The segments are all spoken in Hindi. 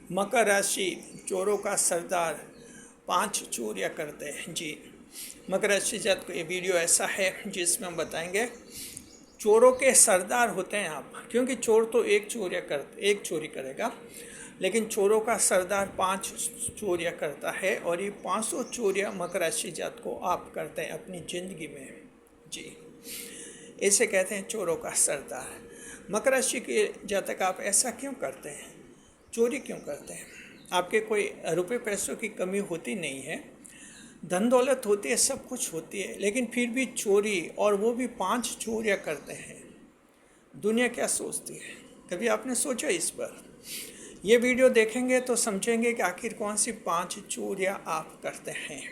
मकर राशि चोरों का सरदार 5 चोरियां करते हैं। जी, मकर राशि जात को ये वीडियो ऐसा है जिसमें हम बताएंगे चोरों के सरदार होते हैं आप, क्योंकि चोर तो एक चोरी करेगा, लेकिन चोरों का सरदार 5 चोरियां करता है और ये 500 चोरियां मकर राशि जात को आप करते हैं अपनी ज़िंदगी में। जी, इसे कहते हैं चोरों का सरदार। मकर राशि के जातक आप ऐसा क्यों करते हैं, चोरी क्यों करते हैं? आपके कोई रुपए पैसों की कमी होती नहीं है, धन दौलत होती है, सब कुछ होती है, लेकिन फिर भी चोरी, और वो भी 5 चोरियां करते हैं। दुनिया क्या सोचती है, कभी आपने सोचा इस पर? ये वीडियो देखेंगे तो समझेंगे कि आखिर कौन सी 5 चोरियां आप करते हैं।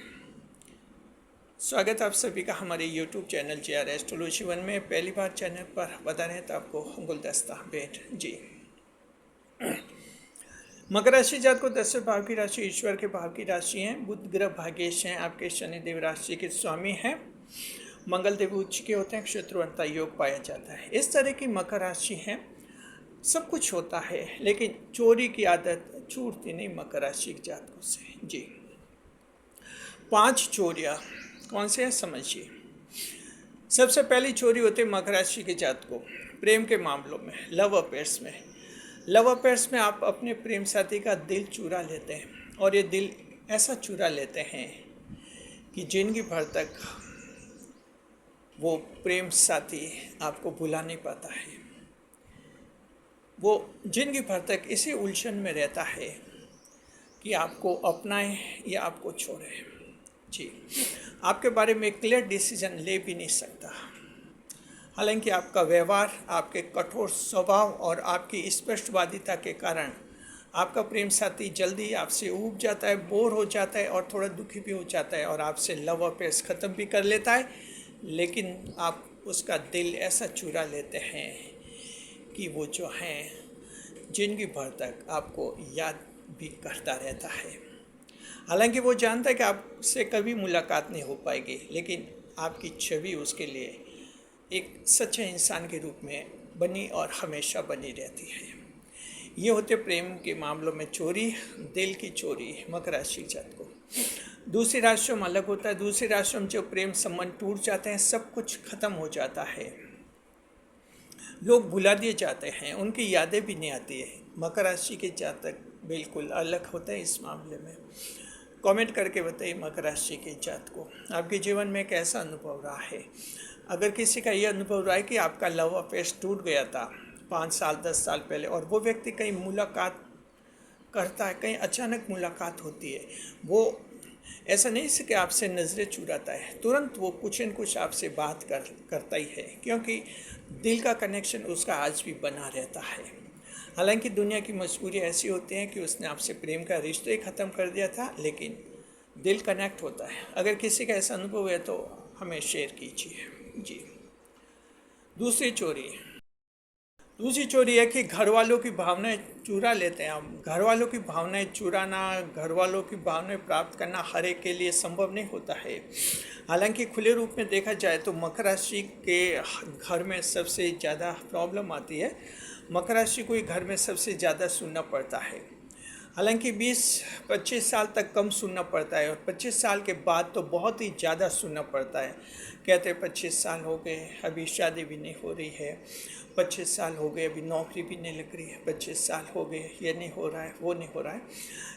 स्वागत आप सभी का हमारे YouTube चैनल JR एस्ट्रोलॉजी 1 में। पहली बार चैनल पर बता रहे हैं तो आपको गुलदस्ता भेंट। जी, मकर राशि जात को 10वें भाव की राशि ईश्वर के भाव की राशि है। बुध ग्रह भाग्येश हैं, आपके शनिदेव राशि के स्वामी हैं, मंगल देव उच्च के होते हैं, शत्रुअंता योग पाया जाता है। इस तरह की मकर राशि है, सब कुछ होता है लेकिन चोरी की आदत छूटती नहीं मकर राशि के जातकों से। जी, 5 चोरियां कौन से हैं समझिए। सबसे पहली चोरी होती है मकर राशि के जातकों प्रेम के मामलों में, लव अफेयर्स में आप अपने प्रेम साथी का दिल चुरा लेते हैं, और ये दिल ऐसा चुरा लेते हैं कि जिंदगी भर तक वो प्रेम साथी आपको भुला नहीं पाता है। वो जिंदगी भर तक इसी उलझन में रहता है कि आपको अपनाए या आपको छोड़े। जी, आपके बारे में क्लियर डिसीजन ले भी नहीं सकता। हालांकि आपका व्यवहार, आपके कठोर स्वभाव और आपकी स्पष्टवादिता के कारण आपका प्रेम साथी जल्दी आपसे ऊब जाता है, बोर हो जाता है और थोड़ा दुखी भी हो जाता है और आपसे लव अफेयर्स ख़त्म भी कर लेता है, लेकिन आप उसका दिल ऐसा चुरा लेते हैं कि वो जो है जिंदगी भर तक आपको याद भी करता रहता है। हालांकि वो जानता है कि आपसे कभी मुलाकात नहीं हो पाएगी, लेकिन आपकी छवि उसके लिए एक सच्चे इंसान के रूप में बनी और हमेशा बनी रहती है। ये होते प्रेम के मामलों में चोरी, दिल की चोरी मकर राशि जात को। दूसरी राशियों में अलग होता है। दूसरी राशियों में जो प्रेम संबंध टूट जाते हैं, सब कुछ खत्म हो जाता है, लोग भुला दिए जाते हैं, उनकी यादें भी नहीं आती है। मकर राशि के जातक बिल्कुल अलग होते हैं इस मामले में। कमेंट करके बताइए मकर राशि के जात को आपके जीवन में कैसा अनुभव रहा है। अगर किसी का ये अनुभव रहा है कि आपका लव अफेयर टूट गया था 5 साल 10 साल पहले, और वो व्यक्ति कहीं मुलाकात करता है, कहीं अचानक मुलाकात होती है, वो ऐसा नहीं से कि आपसे नज़रें चुराता है, तुरंत वो कुछ न कुछ आपसे बात करता ही है, क्योंकि दिल का कनेक्शन उसका आज भी बना रहता है। हालांकि दुनिया की मजबूरी ऐसी होती है कि उसने आपसे प्रेम का रिश्ता ही ख़त्म कर दिया था, लेकिन दिल कनेक्ट होता है। अगर किसी का ऐसा अनुभव है तो हमें शेयर कीजिए। जी, दूसरी चोरी है कि घर वालों की भावनाएं चुरा लेते हैं आप। घर वालों की भावनाएं चुराना, घर वालों की भावनाएं प्राप्त करना हर एक के लिए संभव नहीं होता है। हालांकि खुले रूप में देखा जाए तो मकर राशि के घर में सबसे ज़्यादा प्रॉब्लम आती है। मकर राशि को ही घर में सबसे ज़्यादा सुनना पड़ता है। हालांकि 20-25 साल तक कम सुनना पड़ता है, और 25 साल के बाद तो बहुत ही ज़्यादा सुनना पड़ता है। कहते हैं 25 साल हो गए, अभी शादी भी नहीं हो रही है, 25 साल हो गए, अभी नौकरी भी नहीं लग रही है, 25 साल हो गए, ये नहीं हो रहा है, वो नहीं हो रहा है।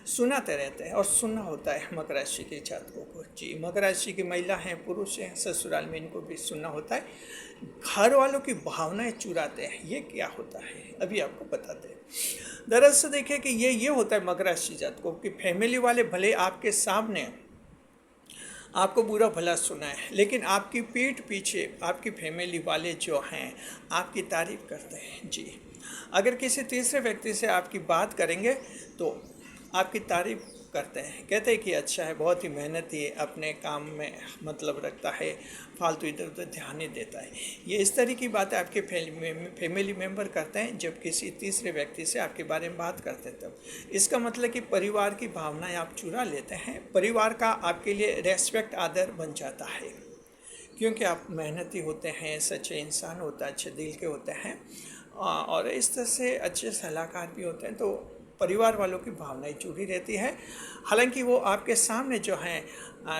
सुनाते रहते हैं और सुनना होता है मकर राशि के जातकों को। जी, मकर राशि की महिला हैं, पुरुष हैं, ससुराल में इनको भी सुनना होता है। घर वालों की भावनाएं चुराते हैं, ये क्या होता है अभी आपको बताते हैं। दरअसल देखिए कि ये होता है मकर राशि जातकों कि फैमिली वाले भले आपके सामने आपको बुरा भला सुना है, लेकिन आपकी पीठ पीछे आपकी फैमिली वाले जो हैं आपकी तारीफ करते हैं। जी, अगर किसी तीसरे व्यक्ति से आपकी बात करेंगे तो आपकी तारीफ करते हैं, कहते हैं कि अच्छा है, बहुत ही मेहनती है, अपने काम में मतलब रखता है, फालतू इधर उधर ध्यान नहीं देता है। ये इस तरह की बातें आपके फैमिली मेम्बर करते हैं जब किसी तीसरे व्यक्ति से आपके बारे में बात करते हैं तब। इसका मतलब कि परिवार की भावनाएं आप चुरा लेते हैं। परिवार का आपके लिए रेस्पेक्ट आदर बन जाता है, क्योंकि आप मेहनती होते हैं, सच्चे इंसान होते हैं, अच्छे दिल के होते हैं, और इस तरह से अच्छे सलाहकार भी होते हैं, तो परिवार वालों की भावनाएं जुड़ी रहती है। हालांकि वो आपके सामने जो हैं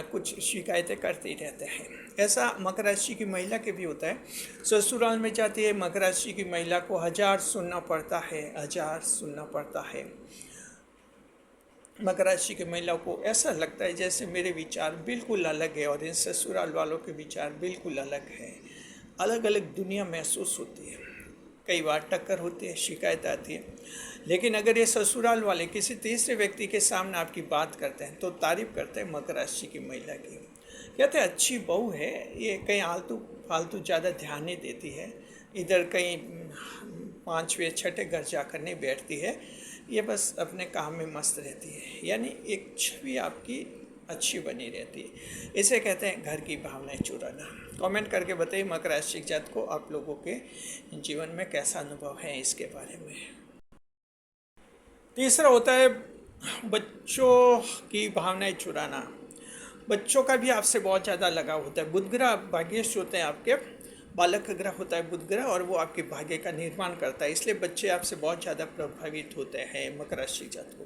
कुछ शिकायतें करते ही रहते हैं। ऐसा मकर राशि की महिला के भी होता है। ससुराल में जाती है मकर राशि की महिला को हजार सुनना पड़ता है, हजार सुनना पड़ता है। मकर राशि की महिला को ऐसा लगता है जैसे मेरे विचार बिल्कुल अलग है और इन ससुराल वालों के विचार बिल्कुल अलग है। अलग अलग दुनिया महसूस होती है। कई बार टक्कर होती है, शिकायत आती है। लेकिन अगर ये ससुराल वाले किसी तीसरे व्यक्ति के सामने आपकी बात करते हैं तो तारीफ करते हैं मकर राशि की महिला की। कहते हैं अच्छी बहू है, ये कहीं आलतू फालतू ज़्यादा ध्यान नहीं देती है, इधर कहीं पाँचवें छठे घर जाकर नहीं बैठती है, ये बस अपने काम में मस्त रहती है। यानी एक छवि आपकी अच्छी बनी रहती है। इसे कहते हैं घर की भावनाएं चुराना। कमेंट करके बताइए मकर राशि के जातक को आप लोगों के जीवन में कैसा अनुभव है इसके बारे में। तीसरा होता है बच्चों की भावनाएं चुराना। बच्चों का भी आपसे बहुत ज़्यादा लगाव होता है। बुध ग्रह भाग्येश होते हैं आपके, बालक ग्रह होता है बुध ग्रह, और वो आपके भाग्य का निर्माण करता है। इसलिए बच्चे आपसे बहुत ज़्यादा प्रभावित होते हैं मकर राशि जातक को।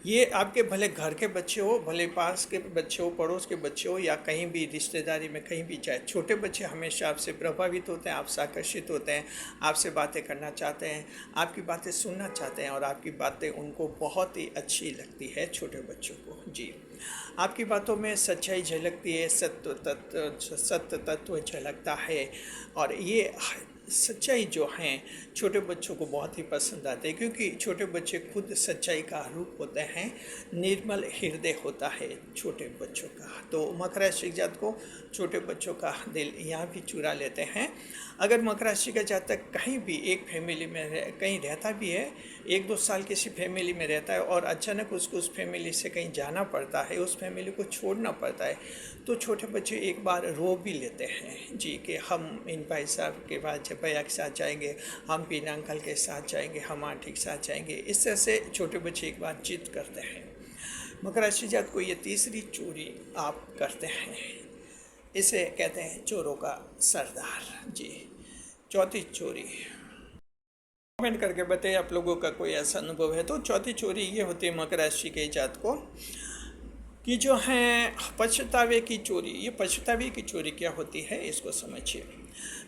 ये आपके भले घर के बच्चे हो, भले पास के बच्चे हो, पड़ोस के बच्चे हो, या कहीं भी रिश्तेदारी में कहीं भी जाए, छोटे बच्चे हमेशा आपसे प्रभावित होते हैं, आपसे आकर्षित होते हैं, आपसे बातें करना चाहते हैं, आपकी बातें सुनना चाहते हैं, और आपकी बातें उनको बहुत ही अच्छी लगती है छोटे बच्चों को। जी, आपकी बातों में सच्चाई झलकती है, सत्य तत्व झलकता है, और ये सच्चाई जो हैं छोटे बच्चों को बहुत ही पसंद आते हैं, क्योंकि छोटे बच्चे खुद सच्चाई का रूप होते हैं। निर्मल हृदय होता है छोटे बच्चों का। तो मकर राशि के जातक को छोटे बच्चों का दिल यहाँ भी चुरा लेते हैं। अगर मकर राशि का जातक कहीं भी एक फैमिली में कहीं रहता भी है, 1-2 साल किसी फैमिली में रहता है, और अचानक उसको उस फैमिली से कहीं जाना पड़ता है, उस फैमिली को छोड़ना पड़ता है, तो छोटे बच्चे एक बार रो भी लेते हैं जी, कि हम इन भाई साहब के बाद भैया के साथ जाएंगे, हम बिना अंकल के साथ जाएंगे, हम आंटी के साथ जाएंगे। इस तरह से छोटे बच्चे एक बार जिद करते हैं। मकर राशि जातक को ये तीसरी चोरी आप करते हैं, इसे कहते हैं चोरों का सरदार। जी, चौथी चोरी। कमेंट करके बताइए आप लोगों का कोई ऐसा अनुभव है। तो चौथी चोरी ये होती है मकर राशि के जातक को कि जो है पछतावे की चोरी। ये पछतावे की चोरी क्या होती है इसको समझिए।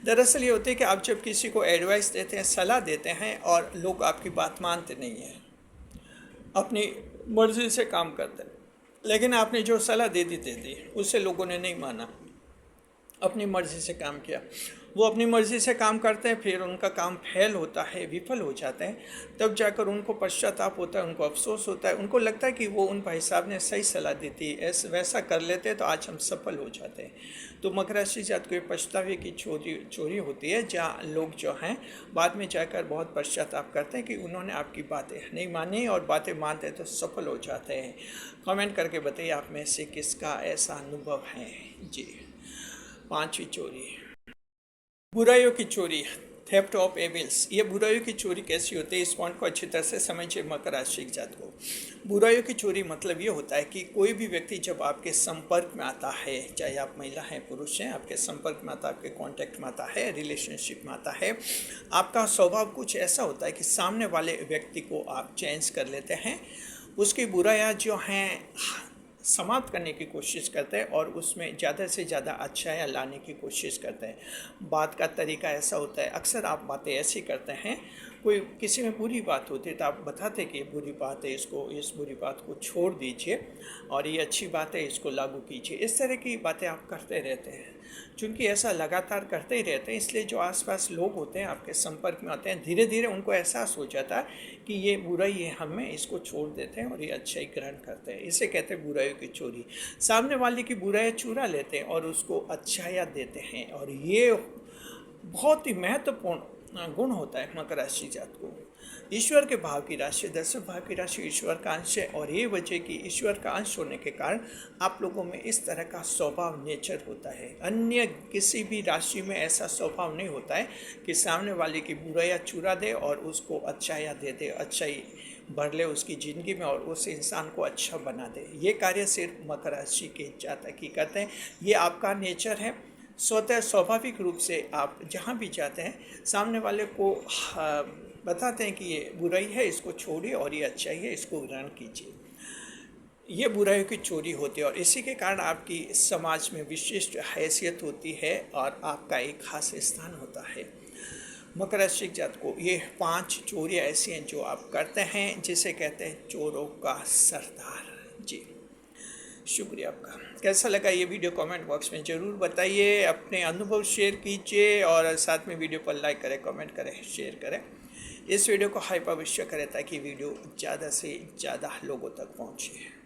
दरअसल ये होती है कि आप जब किसी को एडवाइस देते हैं, सलाह देते हैं, और लोग आपकी बात मानते नहीं हैं, अपनी मर्ज़ी से काम करते हैं, लेकिन आपने जो सलाह दे दी उससे लोगों ने नहीं माना, अपनी मर्ज़ी से काम किया। वो अपनी मर्ज़ी से काम करते हैं, फिर उनका काम फेल होता है, विफल हो जाते हैं, तब जाकर उनको पश्चाताप होता है, उनको अफसोस होता है, उनको लगता है कि वो उन भाई साहब ने सही सलाह दी थी, ऐसा वैसा कर लेते तो आज हम सफल हो जाते हैं। तो मकर राशि जातक को पछतावे की चोरी होती है, जहाँ लोग जो हैं बाद में जाकर बहुत पश्चाताप करते हैं कि उन्होंने आपकी बातें नहीं मानी, और बातें मानते तो सफल हो जाते हैं। कमेंट करके बताइए आप में से किसका ऐसा अनुभव है। जी, पांचवी चोरी, बुराइयों की चोरी, थेफ्ट ऑफ एविल्स। ये बुराइयों की चोरी कैसी होती है, इस पॉइंट को अच्छी तरह से समझिए मकर राशि के जातक को। बुराइयों की चोरी मतलब ये होता है कि कोई भी व्यक्ति जब आपके संपर्क में आता है, चाहे आप महिला हैं पुरुष हैं, आपके संपर्क में आता है, आपके कांटेक्ट में आता है, रिलेशनशिप में आता है, आपका स्वभाव कुछ ऐसा होता है कि सामने वाले व्यक्ति को आप चेंज कर लेते हैं, उसकी बुराइयाँ जो हैं समाप्त करने की कोशिश करते हैं, और उसमें ज़्यादा से ज़्यादा अच्छाइयाँ लाने की कोशिश करते हैं। बात का तरीका ऐसा होता है, अक्सर आप बातें ऐसी करते हैं, कोई किसी में बुरी बात होती है तो आप बताते कि ये बुरी बात है, इस बुरी बात को छोड़ दीजिए, और ये अच्छी बात है, इसको लागू कीजिए। इस तरह की बातें आप करते रहते हैं। चूँकि ऐसा लगातार करते ही रहते हैं, इसलिए जो आसपास लोग होते हैं, आपके संपर्क में आते हैं, धीरे धीरे उनको एहसास हो जाता है कि ये बुराई है हमें, इसको छोड़ देते हैं और ये अच्छाई ग्रहण करते हैं। इसे कहते हैं बुराइयों की चोरी। सामने वाले की बुराई चुरा लेते हैं और उसको अच्छाइयाँ देते हैं, और ये बहुत ही महत्वपूर्ण गुण होता है मकर राशि जातक को। ईश्वर के भाव की राशि, 10वें भाव की राशि ईश्वर का अंश है, और ये वजह कि ईश्वर का अंश होने के कारण आप लोगों में इस तरह का स्वभाव नेचर होता है। अन्य किसी भी राशि में ऐसा स्वभाव नहीं होता है कि सामने वाले की बुराइयाँ चुरा दे और उसको अच्छाइयाँ दे दे, अच्छाई भर ले उसकी ज़िंदगी में और उस इंसान को अच्छा बना दे। ये कार्य सिर्फ मकर राशि के जातक ही करते हैं। ये आपका नेचर है। स्वतः स्वाभाविक रूप से आप जहाँ भी जाते हैं, सामने वाले को बताते हैं कि ये बुराई है, इसको छोड़िए, और ये अच्छाई है, इसको ग्रहण कीजिए। ये बुराइयों की चोरी होती है और इसी के कारण आपकी समाज में विशिष्ट हैसियत होती है और आपका एक खास स्थान होता है। मकर राशि जातकों, ये 5 चोरियाँ ऐसी हैं जो आप करते हैं, जिसे कहते हैं चोरों का सरदार। जी, शुक्रिया आपका। कैसा लगा ये वीडियो कमेंट बॉक्स में ज़रूर बताइए, अपने अनुभव शेयर कीजिए और साथ में वीडियो पर लाइक करें, कमेंट करें, शेयर करें। इस वीडियो को हाइप अवश्य करें ताकि वीडियो ज़्यादा से ज़्यादा लोगों तक पहुँचे।